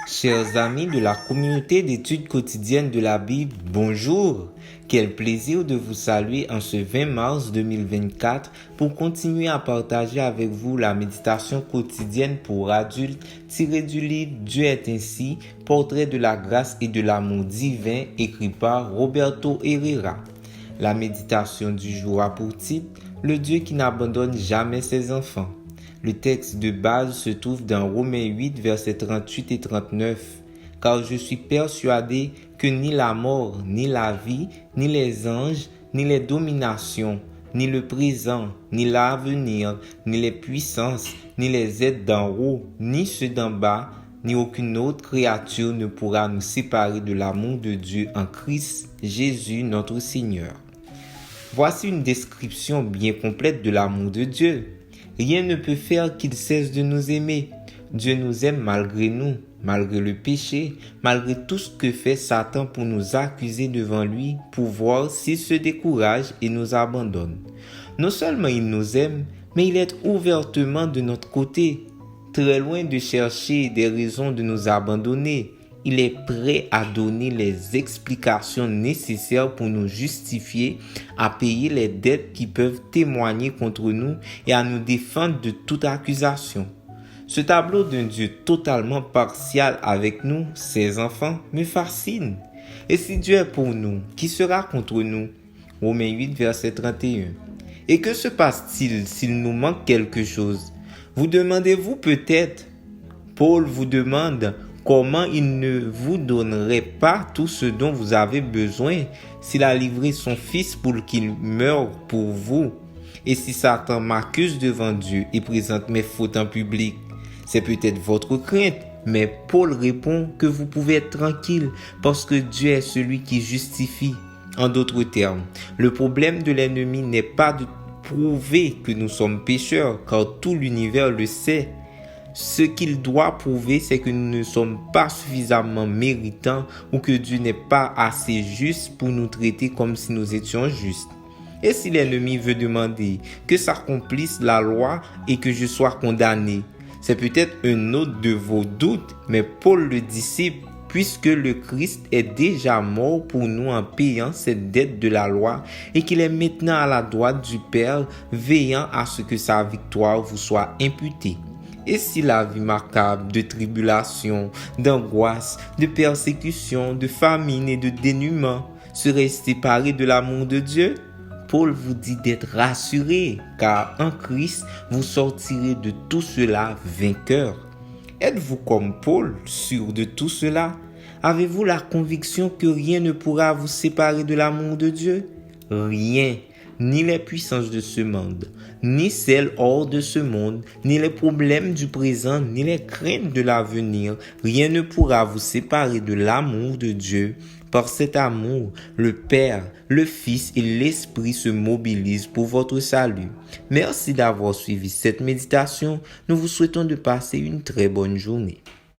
Chers amis de la communauté d'études quotidiennes de la Bible, bonjour! Quel plaisir de vous saluer en ce 20 mars 2024 pour continuer à partager avec vous la méditation quotidienne pour adultes tirée du livre Dieu est ainsi, portrait de la grâce et de l'amour divin écrit par Roberto Herrera. La méditation du jour a pour titre Le Dieu qui n'abandonne jamais ses enfants. Le texte de base se trouve dans Romains 8, versets 38 et 39. Car je suis persuadé que ni la mort, ni la vie, ni les anges, ni les dominations, ni le présent, ni l'avenir, ni les puissances, ni les êtres d'en haut, ni ceux d'en bas, ni aucune autre créature ne pourra nous séparer de l'amour de Dieu en Christ Jésus notre Seigneur. Voici une description bien complète de l'amour de Dieu. Rien ne peut faire qu'il cesse de nous aimer. Dieu nous aime malgré nous, malgré le péché, malgré tout ce que fait Satan pour nous accuser devant lui, pour voir s'il se décourage et nous abandonne. Non seulement il nous aime, mais il est ouvertement de notre côté. Très loin de chercher des raisons de nous abandonner, il est prêt à donner les explications nécessaires pour nous justifier, à payer les dettes qui peuvent témoigner contre nous et à nous défendre de toute accusation. Ce tableau d'un Dieu totalement partial avec nous, ses enfants, me fascine. Et si Dieu est pour nous, qui sera contre nous? Romains 8, verset 31. Et que se passe-t-il s'il nous manque quelque chose? Vous demandez-vous peut-être? Paul vous demande comment il ne vous donnerait pas tout ce dont vous avez besoin s'il a livré son Fils pour qu'il meure pour vous. Et si Satan m'accuse devant Dieu et présente mes fautes en public, c'est peut-être votre crainte, mais Paul répond que vous pouvez être tranquille parce que Dieu est celui qui justifie. En d'autres termes, le problème de l'ennemi n'est pas de prouver que nous sommes pécheurs, car tout l'univers le sait. Ce qu'il doit prouver, c'est que nous ne sommes pas suffisamment méritants ou que Dieu n'est pas assez juste pour nous traiter comme si nous étions justes. Et si l'ennemi veut demander que s'accomplisse la loi et que je sois condamné, c'est peut-être un autre de vos doutes, mais Paul le dissipe puisque le Christ est déjà mort pour nous en payant cette dette de la loi et qu'il est maintenant à la droite du Père, veillant à ce que sa victoire vous soit imputée. Et si la vie macabre de tribulation, d'angoisse, de persécution, de famine et de dénuement serait séparée de l'amour de Dieu? Paul vous dit d'être rassuré, car en Christ, vous sortirez de tout cela vainqueur. Êtes-vous comme Paul, sûr de tout cela? Avez-vous la conviction que rien ne pourra vous séparer de l'amour de Dieu? Rien. Ni les puissances de ce monde, ni celles hors de ce monde, ni les problèmes du présent, ni les craintes de l'avenir, rien ne pourra vous séparer de l'amour de Dieu. Par cet amour, le Père, le Fils et l'Esprit se mobilisent pour votre salut. Merci d'avoir suivi cette méditation. Nous vous souhaitons de passer une très bonne journée.